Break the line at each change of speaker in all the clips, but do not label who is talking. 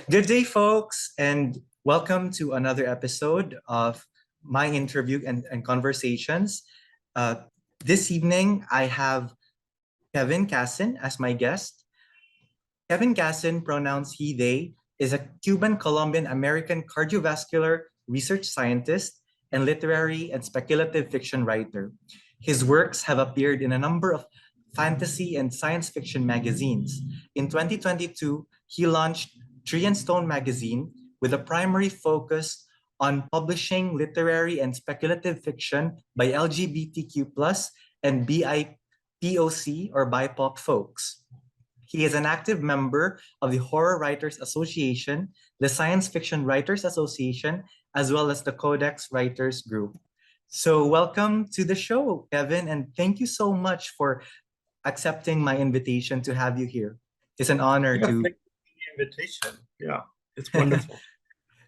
Good day, folks, and welcome to another episode of my interview and conversations. Uh, this evening, I have Kevin Casin as my guest. Kevin Casin, pronouns he, they, is a Cuban-Colombian-American cardiovascular research scientist and literary and speculative fiction writer. His works have appeared in a number of fantasy and science fiction magazines. In 2022, he launched Tree and Stone magazine with a primary focus on publishing literary and speculative fiction by LGBTQ plus and BIPOC or BIPOC folks. He is an active member of the Horror Writers Association, the Science Fiction Writers Association, as well as the Codex Writers Group. So, welcome to the show, Kevin, and thank you so much for accepting my invitation to have you here. It's an honor
Yeah,
to.
thank you for the invitation. Yeah, it's wonderful.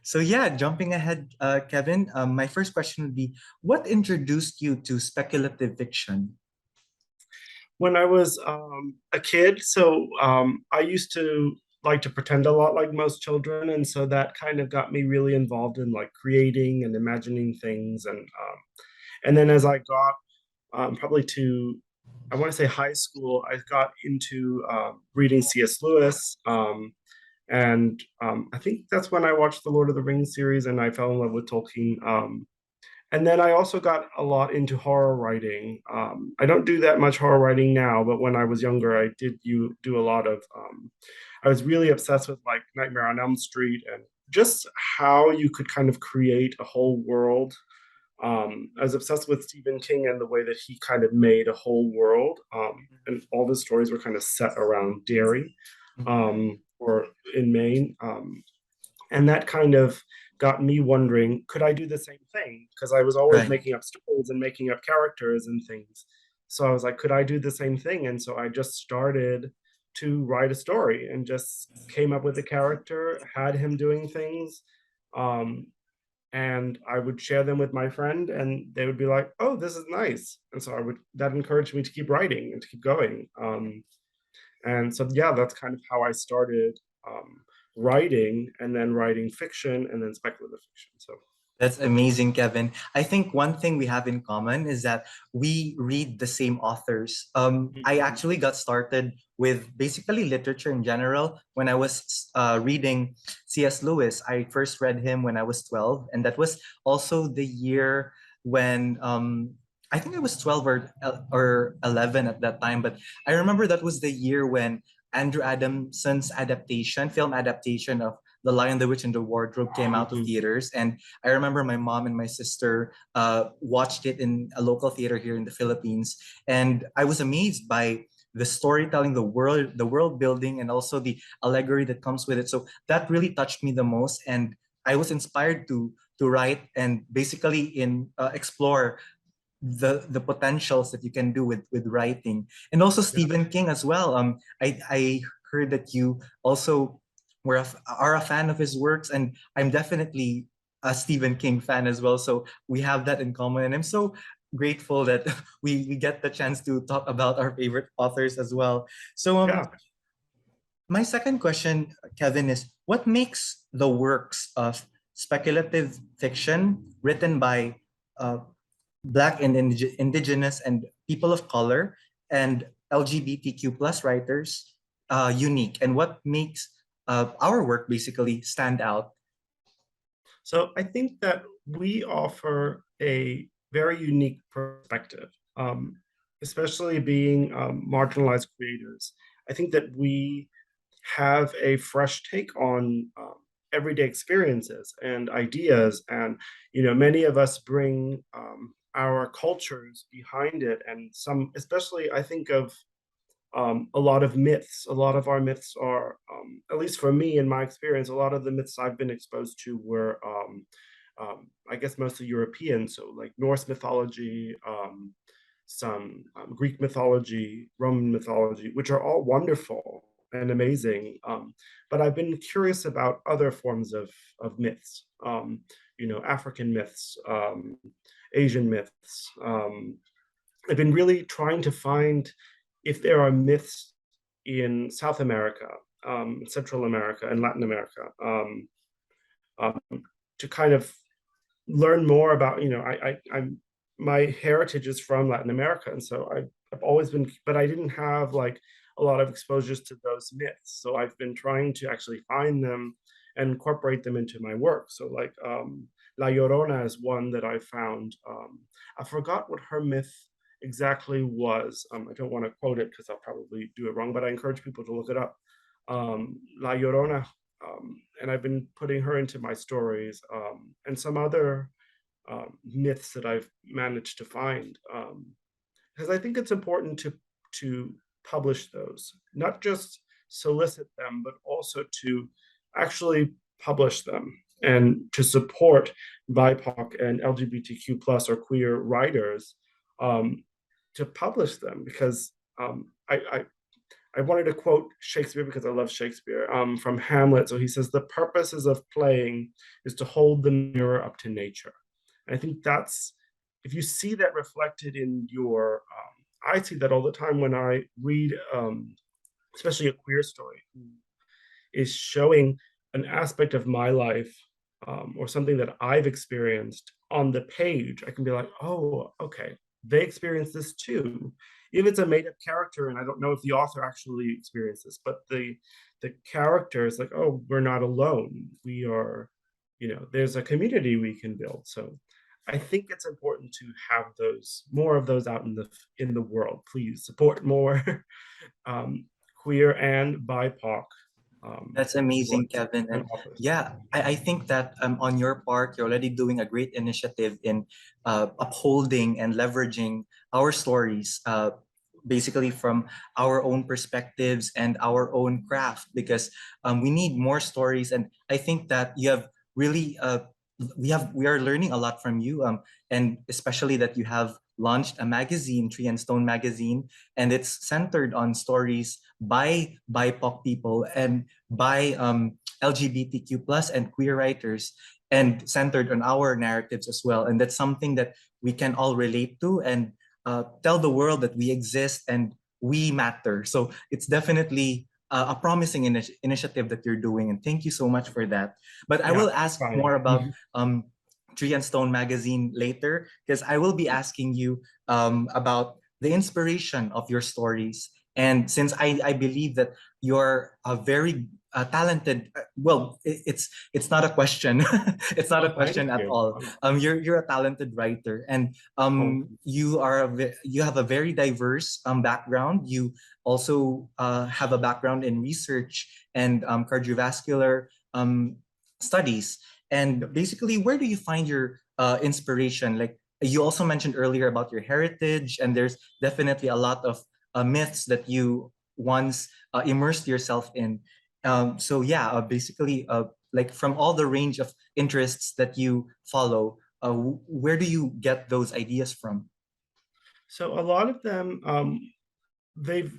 So, yeah, jumping ahead, Kevin, my first question would be what introduced you to speculative fiction?
When I was a kid, I used to like to pretend a lot like most children, and so that kind of got me really involved in like creating and imagining things, and then as I got probably to I want to say high school, I got into reading C.S. Lewis, and I think that's when I watched the Lord of the Rings series, and I fell in love with Tolkien. And then I also got a lot into horror writing. I don't do that much horror writing now, but when I was younger, I did do a lot of. I was really obsessed with like Nightmare on Elm Street and just how you could kind of create a whole world. I was obsessed with Stephen King and the way that he kind of made a whole world, and all the stories were kind of set around dairy, or in Maine. And that kind of got me wondering, could I do the same thing? Because I was always
Right.
making up stories and making up characters and things. So I was like, could I do the same thing? And so I just started to write a story and just came up with a character, had him doing things. Um, and I would share them with my friend, and they would be like, "Oh, this is nice." And so that encouraged me to keep writing and to keep going. And so, yeah, that's kind of how I started writing, and then writing fiction, and then speculative fiction. So,
That's amazing, Kevin. I think one thing we have in common is that we read the same authors. I
mhm.
actually got started with basically literature in general when I was reading C.S. Lewis. I first read him when I was 12, and that was also the year when I think I was 12 or 11 at that time. But I remember that was the year when Andrew Adamson's film adaptation of The Lion, the Witch, and the Wardrobe came out to
Mhm.
theaters. And I remember my mom and my sister watched it in a local theater here in the Philippines. And I was amazed by the storytelling, the world building, and also the allegory that comes with it. So that really touched me the most. And I was inspired to write and basically in explore the potentials that you can do with writing, and also
Yeah,
Stephen King as well. I heard that you also are a fan of his works, and I'm definitely a Stephen King fan as well. So we have that in common, and I'm so grateful that we get the chance to talk about our favorite authors as well. So
yeah.
my second question, Kevin, is what makes the works of speculative fiction written by uh, Black and Indigenous and people of color and LGBTQ plus writers unique, and what makes our work basically stand out?
So I think that we offer a very unique perspective, especially being marginalized creators. I think that we have a fresh take on everyday experiences and ideas, and many of us bring our cultures behind it, and some, especially, I think of a lot of myths. A lot of our myths are, at least for me in my experience, a lot of the myths I've been exposed to were, I guess, mostly European. So, like Norse mythology, some Greek mythology, Roman mythology, which are all wonderful and amazing. But I've been curious about other forms of myths, African myths, Asian myths. I've been really trying to find if there are myths in South America, Central America and Latin America, um, to kind of learn more about, I'm my heritage is from Latin America, and so I've always been, but I didn't have like a lot of exposures to those myths. So I've been trying to actually find them and incorporate them into my work. So like La Llorona is one that I found. I forgot what her myth exactly was. I don't want to quote it because I'll probably do it wrong, but I encourage people to look it up. La Llorona, and I've been putting her into my stories, and some other myths that I've managed to find, because I think it's important to publish those, not just solicit them, but also to actually publish them and to support BIPOC and LGBTQ plus or queer writers, to publish them, because I wanted to quote Shakespeare because I love Shakespeare, from Hamlet. So he says, "The purposes of playing is to hold the mirror up to nature." And I think that's, if you see that reflected in your, I see that all the time when I read, especially a queer story, is showing an aspect of my life, or something that I've experienced on the page. I can be like, oh, okay, they experienced this too. If it's a made-up character, and I don't know if the author actually experienced this, but the character is like, oh, we're not alone. We are, there's a community we can build. So I think it's important to have those, more of those out in the world. Please support more queer and BIPOC
That's amazing,
voice
Kevin.
and
And
authors.
yeah, I think that on your part, you're already doing a great initiative in upholding and leveraging our stories, basically from our own perspectives and our own craft, because we need more stories. And I think that you have really, we are learning a lot from you, and especially that you have launched a magazine, Tree and Stone magazine, and it's centered on stories by BIPOC people and by LGBTQ plus and queer writers, and centered on our narratives as well. And that's something that we can all relate to, and tell the world that we exist and we matter. So it's definitely a promising initiative that you're doing, and thank you so much for that. But I
Yeah,
will ask
trying.
more about Tree and Stone magazine later, because I will be asking you about the inspiration of your stories. And since I believe that you're a very talented, well, it's not a question. It's not a
Oh, thank
question at
you.
all. You're a talented writer, and
Oh,
you are you have a very diverse background. You also have a background in research and cardiovascular studies. And basically, where do you find your inspiration? Like you also mentioned earlier about your heritage, and there's definitely a lot of myths that you once immersed yourself in. So yeah, basically, like from all the range of interests that you follow, where do you get those ideas from?
so a lot of them, they've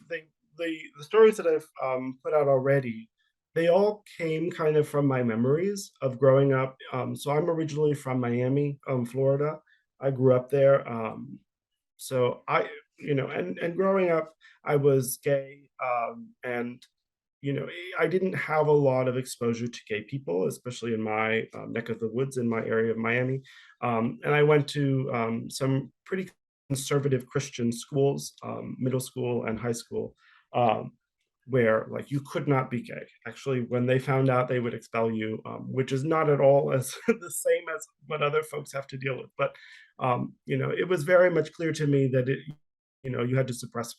the stories that I've put out already, they all came kind of from my memories of growing up. So I'm originally from Miami, Florida. I grew up there. So and growing up, I was gay, and I didn't have a lot of exposure to gay people, especially in my neck of the woods in my area of Miami. And I went to some pretty conservative Christian schools, middle school and high school, um, where like you could not be gay. Actually, when they found out, they would expel you, which is not at all as the same as what other folks have to deal with. But it was very much clear to me that you had to suppress.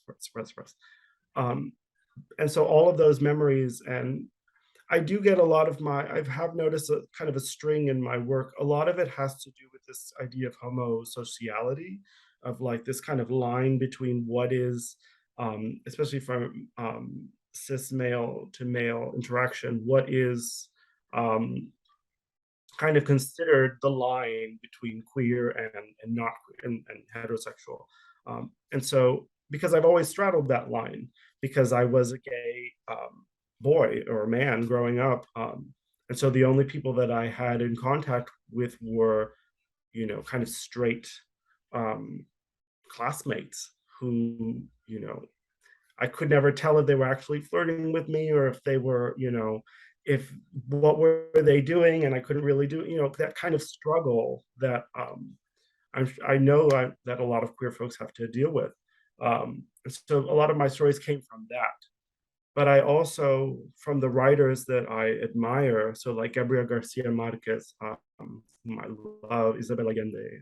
Um, and so all of those memories, and I do get a lot of I have noticed a kind of a string in my work. A lot of it has to do with this idea of homosociality, of like this kind of line between what is, especially from cis male to male interaction, what is um, kind of considered the line between queer and not queer and heterosexual. And so, because I've always straddled that line, because I was a gay boy or man growing up, and so the only people that I had in contact with were, kind of straight um, classmates who, I could never tell if they were actually flirting with me or if they were, if what were they doing, and I couldn't really do, that kind of struggle that I know that a lot of queer folks have to deal with. So a lot of my stories came from that. But I also, from the writers that I admire, so like Gabriel Garcia Marquez, whom I love, Isabel Allende,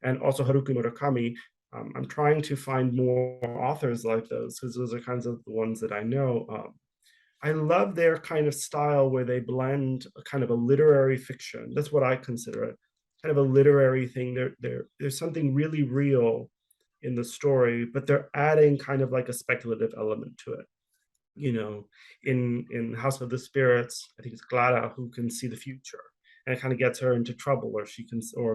and also Haruki Murakami, I'm trying to find more authors like those because those are kinds of the ones that I know. I love their kind of style where they blend a kind of a literary fiction. That's what I consider it, kind of a literary thing. There's something really real in the story, but they're adding kind of like a speculative element to it. In House of the Spirits, I think it's Clara who can see the future, and it kind of gets her into trouble, or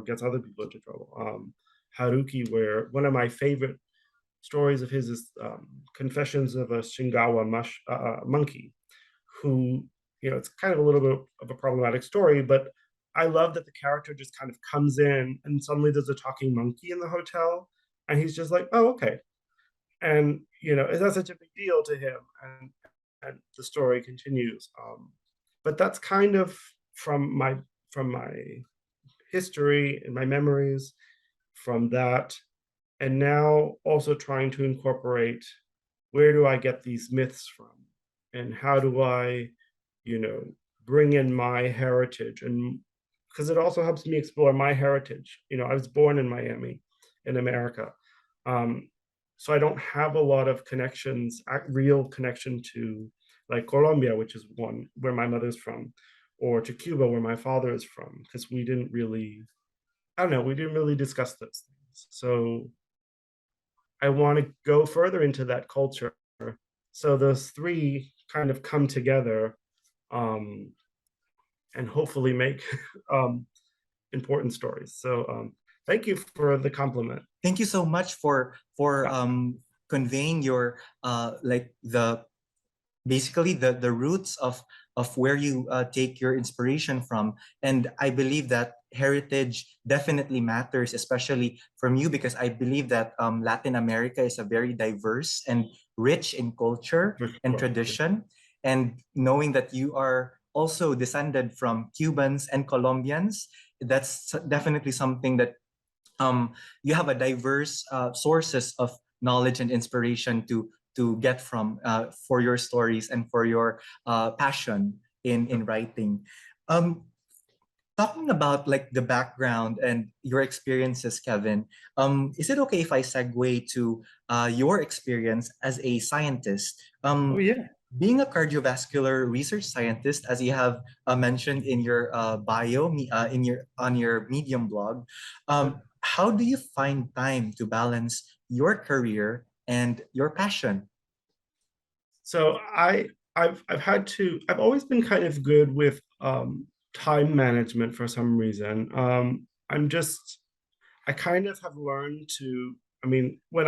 gets other people into trouble. Haruki, where one of my favorite stories of his is Confessions of a Shingawa Monkey, who, it's kind of a little bit of a problematic story, but I love that the character just kind of comes in and suddenly there's a talking monkey in the hotel, and he's just like, oh, okay. And, it's not such a big deal to him. And the story continues. But that's kind of from my history and my memories from that. And now also trying to incorporate, where do I get these myths from? And how do I, bring in my heritage? And because it also helps me explore my heritage. I was born in Miami, in America. So I don't have a lot of connections, real connection to like Colombia, which is one where my mother's from, or to Cuba, where my father is from, because we didn't really discuss those things. So I want to go further into that culture. So those three kind of come together, and hopefully make important stories. So thank you for the compliment.
Thank you so much for conveying your like the basically the roots of where you take your inspiration from. And I believe that heritage definitely matters, especially from you, because I believe that Latin America is a very diverse and rich in culture and tradition. And knowing that you are also descended from Cubans and Colombians, that's definitely something that you have a diverse sources of knowledge and inspiration to get from for your stories and for your passion in writing. Um, Talking about like the background and your experiences, Kevin, is it okay if I segue to your experience as a scientist?
Oh yeah.
Being a cardiovascular research scientist, as you have mentioned in your bio, in your on your Medium blog, how do you find time to balance your career and your passion?
So I've always been kind of good with time management for some reason. I kind of have learned to, I mean, when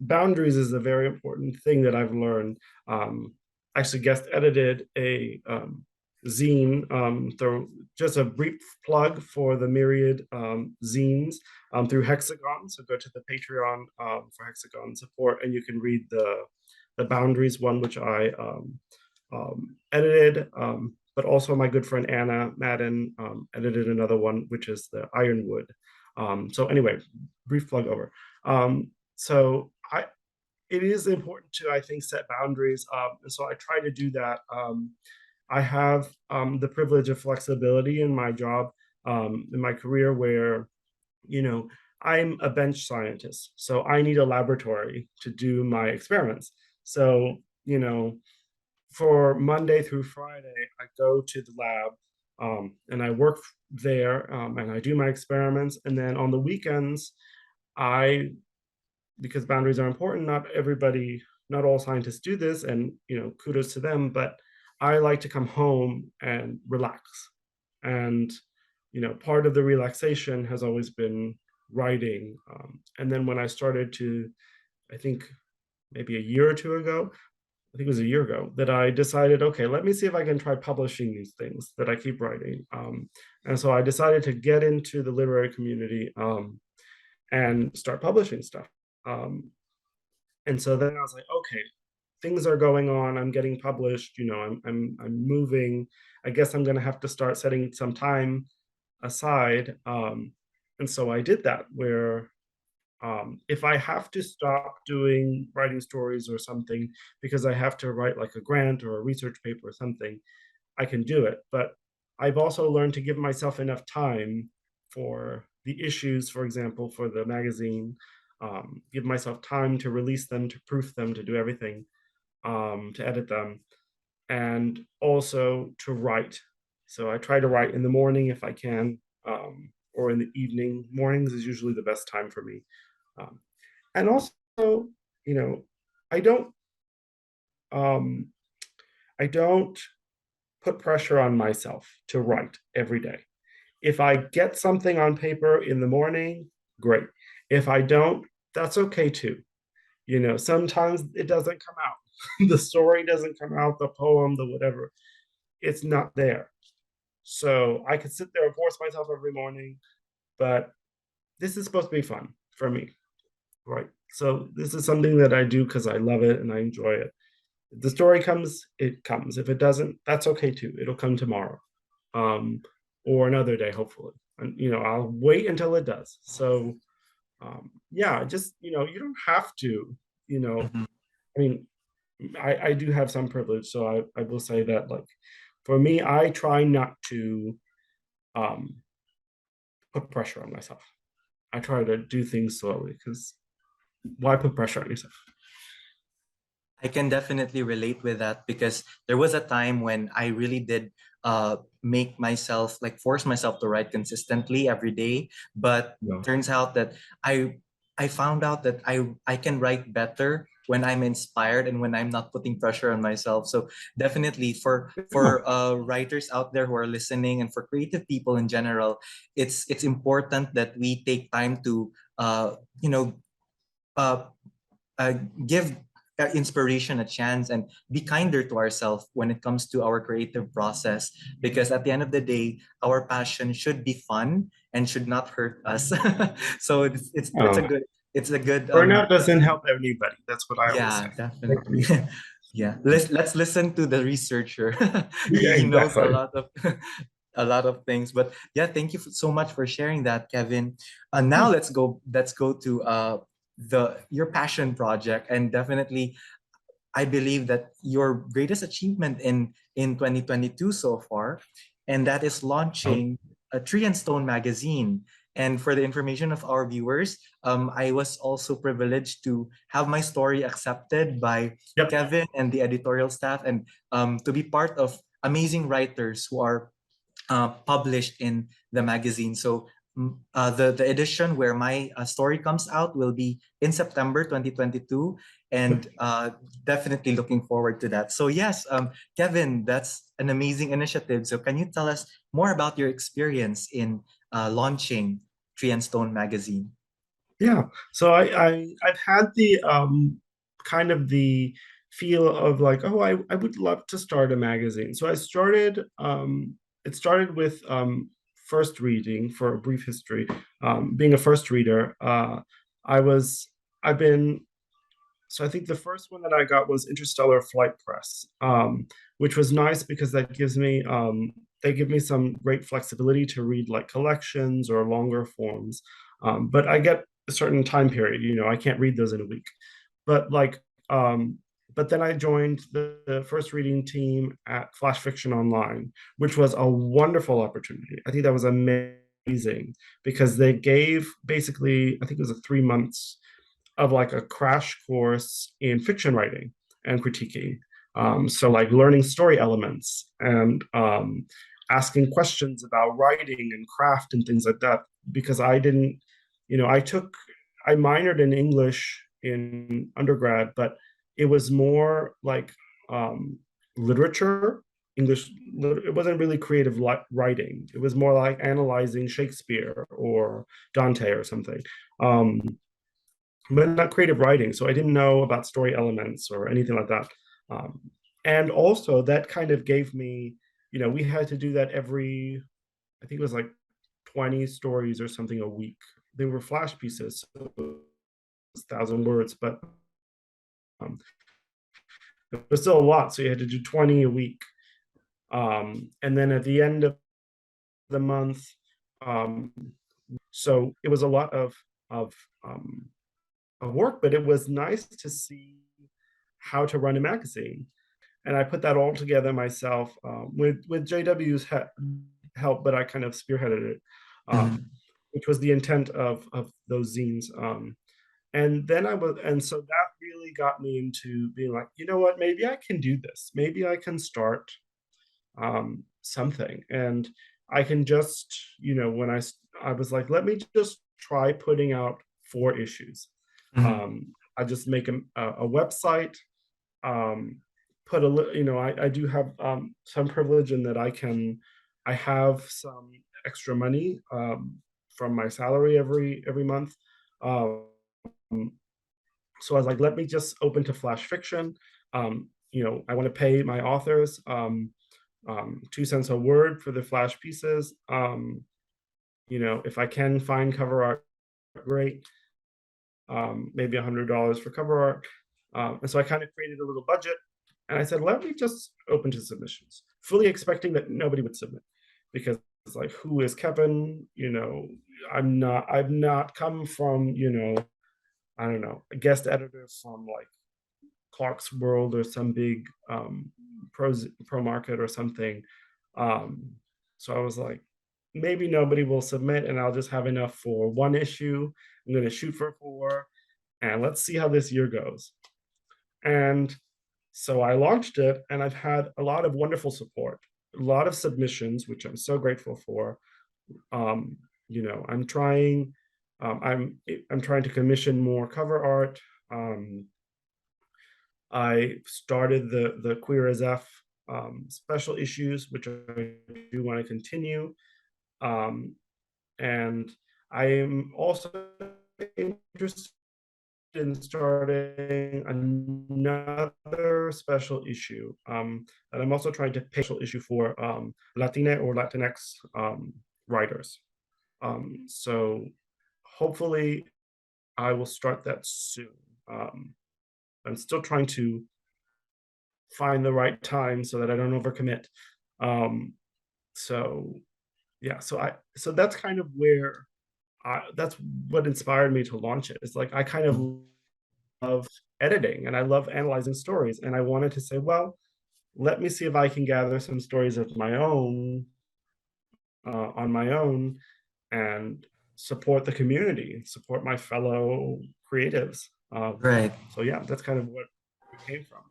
boundaries is a very important thing that I've learned. I actually guest edited a zine, just a brief plug for the myriad zines through Hexagon. So go to the Patreon for Hexagon support, and you can read the boundaries one, which I edited. But also my good friend Anna Madden edited another one, which is the Ironwood. So anyway, brief plug over. So it is important to, I think, set boundaries. And so I try to do that. I have the privilege of flexibility in my job, in my career, where, I'm a bench scientist. So I need a laboratory to do my experiments. So, for Monday through Friday, I go to the lab, and I work there, and I do my experiments. And then on the weekends, because boundaries are important, not all scientists do this, and kudos to them, but I like to come home and relax. And part of the relaxation has always been writing. And then when I started to, I think maybe a year or two ago, I think it was a year ago, that I decided, okay, let me see if I can try publishing these things that I keep writing. And so I decided to get into the literary community and start publishing stuff. And so then I was like, okay, things are going on. I'm getting published. I'm moving. I guess I'm going to have to start setting some time aside. And so I did that where if I have to stop doing writing stories or something because I have to write like a grant or a research paper or something, I can do it. But I've also learned to give myself enough time for the issues, for example, for the magazine, give myself time to release them, to proof them, to do everything, to edit them, and also to write. So I try to write in the morning if I can, or in the evening. Mornings is usually the best time for me. Um, and also, you know, I don't, um, I don't put pressure on myself to write every day. If I get something on paper in the morning, great. If I don't, that's okay too. Sometimes it doesn't come out. The story doesn't come out, the poem, the whatever. It's not there. So I could sit there and force myself every morning, but this is supposed to be fun for me, right? So this is something that I do because I love it and I enjoy it. If the story comes, it comes. If it doesn't, that's okay too. It'll come tomorrow, um, or another day, hopefully. And I'll wait until it does. So yeah, just you don't have to. You know,
Mhm.
I mean, I do have some privilege, so I will say that like for me, I try not to um, put pressure on myself. I try to do things slowly because why put pressure on yourself?
I can definitely relate with that because there was a time when I really did make myself like force myself to write consistently every day. But
No.
turns out that I I found out that I can write better when I'm inspired and when I'm not putting pressure on myself. So definitely for writers out there who are listening and for creative people in general, it's important that we take time to you know uh, uh, give inspiration a chance and be kinder to ourselves when it comes to our creative process, because at the end of the day our passion should be fun and should not hurt us. So it's a
Oh,
good it's a good
burnout doesn't help anybody. That's what I always
yeah,
say.
definitely. Yeah, let's listen to the researcher.
Yeah,
He knows a
exactly.
lot of a lot of things. But yeah, thank you so much for sharing that, Kevin. Now let's go to the your passion project. And definitely I believe that your greatest achievement in 2022 so far, and that is
Oh,
launching a Tree and Stone magazine. And for the information of our viewers, I was also privileged to have my story accepted by
yep.
Kevin and the editorial staff, and to be part of amazing writers who are published in the magazine. So the edition where my story comes out will be in September 2022, and definitely looking forward to that. So yes, Kevin, that's an amazing initiative. So can you tell us more about your experience in launching Tree and Stone magazine?
Yeah. So I've had the kind of the feel of like, oh, I would love to start a magazine. So I started it started with first reading for a brief history. Being a first reader, I was I've been so I think the first one that I got was Interstellar Flight Press, which was nice because that gives me they give me some great flexibility to read like collections or longer forms. But I get a certain time period, I can't read those in a week. But like but then I joined the first reading team at Flash Fiction Online, which was a wonderful opportunity. I think that was amazing because they gave basically, I think it was a 3 months of like a crash course in fiction writing and critiquing. So like learning story elements and asking questions about writing and craft and things like that. Because I didn't, I minored in English in undergrad, but it was more like literature, English. It wasn't really creative writing. It was more like analyzing Shakespeare or Dante or something. Um, but not creative writing. So I didn't know about story elements or anything like that. Um, and also that kind of gave me, we had to do that every, I think it was like 20 stories or something a week. They were flash pieces, so 1,000 words, but It was still a lot, so you had to do 20 a week. And then at the end of the month, so it was a lot of work, but it was nice to see how to run a magazine. And I put that all together myself with JW's help, but I kind of spearheaded it,
Mhm.
which was the intent of those zines. And then so that really got me into being like, you know what, maybe I can do this. Maybe I can start something. And I can just, when I was like, let me just try putting out 4 issues.
Mhm.
I just make a website, put I do have some privilege in that I have some extra money from my salary every month. Um, so I was like, let me just open to flash fiction. I want to pay my authors 2 cents a word for the flash pieces. If I can find cover art, great. Maybe $100 for cover art. And so I kind of created a little budget, and I said, let me just open to submissions, fully expecting that nobody would submit, because it's like, who is Kevin? I've not come from, I don't know, a guest editor from like Clark's World or some big pro market or something. So I was like, maybe nobody will submit, and I'll just have enough for 1 issue. I'm going to shoot for 4, and let's see how this year goes. And so I launched it, and I've had a lot of wonderful support, a lot of submissions, which I'm so grateful for. Um, I'm trying. I'm trying to commission more cover art. I started the Queer as F special issues, which I do want to continue. And I am also interested in starting another special issue. And I'm also trying to pay special issue for Latina or Latinx writers. So hopefully I will start that soon. I'm still trying to find the right time so that I don't overcommit. Um, so yeah, so that's kind of where that's what inspired me to launch it. It's like I kind of love editing and I love analyzing stories, and I wanted to say, well, let me see if I can gather some stories of my own on my own, and support the community, support my fellow creatives.
Right.
So yeah, that's kind of what it came from.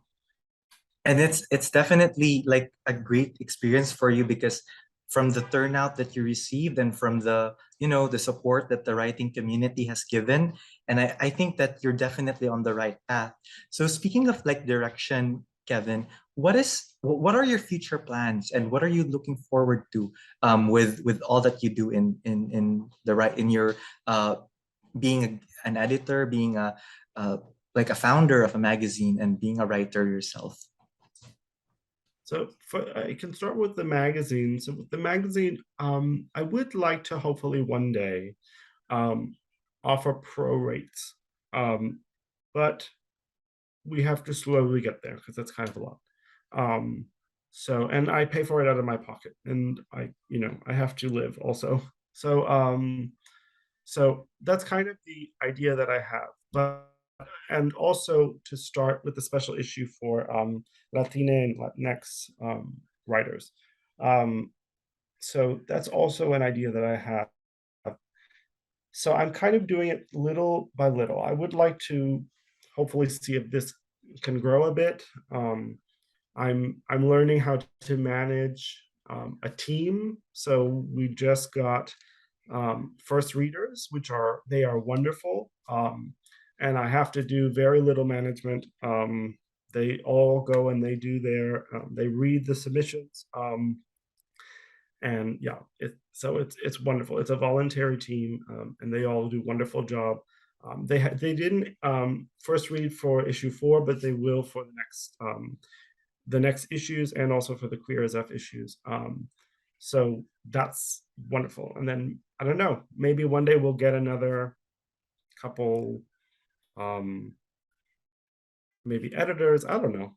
And it's definitely like a great experience for you because from the turnout that you received and from the support that the writing community has given, and I think that you're definitely on the right path. So speaking of like direction, Kevin, what are your future plans and what are you looking forward to with all that you do in the right in your being an editor, being a like a founder of a magazine and being a writer yourself?
So I can start with the magazine. So with the magazine, I would like to hopefully one day um, offer pro rates, but we have to slowly get there because that's kind of a lot. Um, and I pay for it out of my pocket, and I have to live also. So so that's kind of the idea that I have. But and also to start with the special issue for Latina and Latinx writers. Um, so that's also an idea that I have. So I'm kind of doing it little by little. I would like to hopefully see if this can grow a bit. I'm learning how to manage a team. So we just got first readers, they are wonderful, and I have to do very little management. They all go and they read the submissions, and yeah, it's wonderful. It's a voluntary team, and they all do a wonderful job. They didn't first read for issue 4, but they will for the next issues and also for the Queer as F issues. So that's wonderful. And then I don't know, maybe one day we'll get another couple maybe editors. I don't know.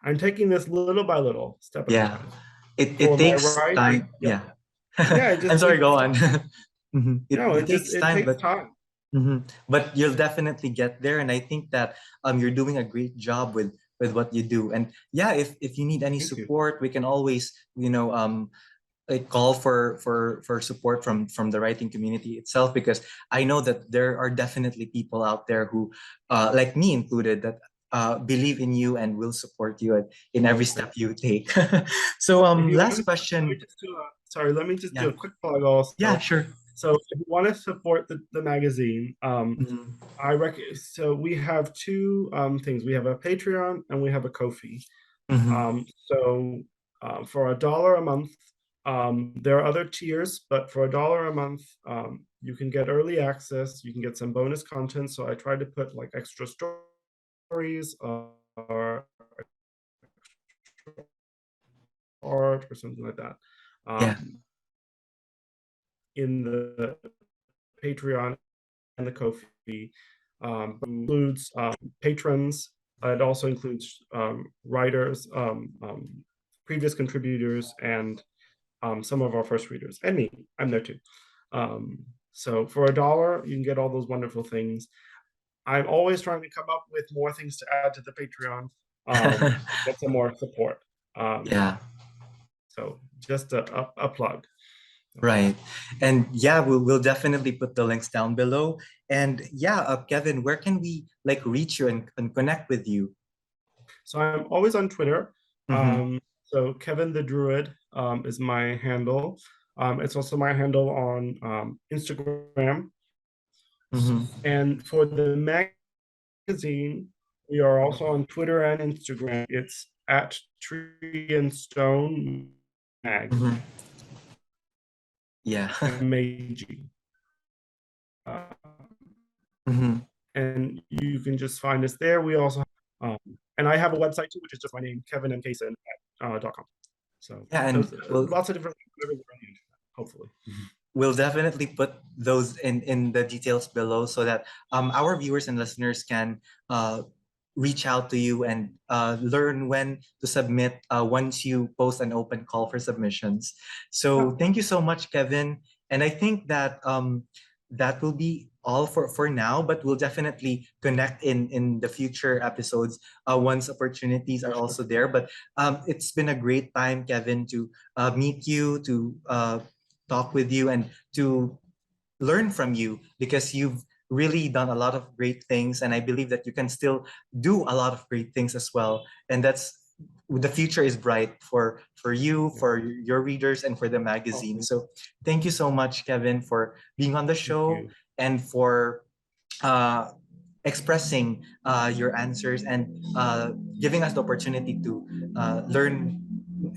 I'm taking this little by little, step at a
Yeah.
time.
It
For my
takes time.
writing,
Yeah.
yeah,
I'm sorry,
it
go on. It takes
it
time,
takes
but
time.
but you'll definitely get there. And I think that you're doing a great job with what you do. And yeah, if you need any
Thank you.
support, we can always, like call for support from the writing community itself, because I know that there are definitely people out there who like me included, that believe in you and will support you in every
Okay.
step you take. So
If you want
last
to,
question.
let me just do
Yeah.
a quick plug also.
Yeah, sure.
So if you want to support the magazine,
Mhm.
so we have two things. We have a Patreon and we have a Ko-fi.
Mhm.
For $1 a month, there are other tiers, but for $1 a month, you can get early access. You can get some bonus content. So I try to put like extra stories or art or something like that
Yeah.
in the Patreon and the Ko-fi. Includes patrons. It also includes writers, previous contributors, and some of our first readers, and me. I'm there too. So for $1, you can get all those wonderful things. I'm always trying to come up with more things to add to the Patreon, to get some more support.
Yeah.
So just a plug.
Right. And yeah, we'll definitely put the links down below. And yeah, Kevin, where can we like reach you and connect with you?
So I'm always on Twitter.
Mm-hmm.
So Kevin the Druid is my handle. It's also my handle on Instagram.
Mm-hmm.
And for the magazine, we are also on Twitter and Instagram. It's at Tree and Stone Mag,
Mm-hmm. Yeah.
M-A-G. Uh,
Mm-hmm.
and you can just find us there. We also, and I have a website too, which is just my name, kevinmcasin.com. So
Yeah, and
those
we'll
lots of different, hopefully.
we'll definitely put those in the details below, so that our viewers and listeners can reach out to you and learn when to submit once you post an open call for submissions.
Yeah,
So thank you so much, Kevin. And I think that that will be all for now, but we'll definitely connect in the future episodes once opportunities are
for sure.
also there. But it's been a great time, Kevin, to meet you, to talk with you, and to learn from you, because you've really done a lot of great things, and I believe that you can still do a lot of great things as well. And that's, the future is bright for you,
Yeah.
for your readers, and for the magazine.
Awesome.
So thank you so much, Kevin, for being on the
Thank
show,
you.
and for uh, expressing your answers, and giving us the opportunity to learn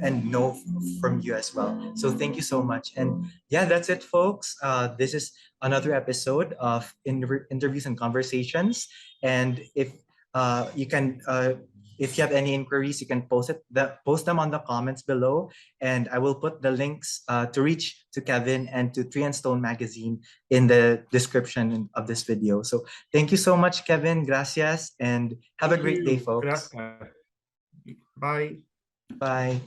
and know from you as well. So thank you so much. And yeah, that's it, folks. This is another episode of interviews and conversations. And you can, if you have any inquiries, you can post them on the comments below, and I will put the links to reach to Kevin and to Tree and Stone magazine in the description of this video. So thank you so much, Kevin. Gracias, and have a
Thank
great day,
you.
folks.
Gracias. Bye.
Bye.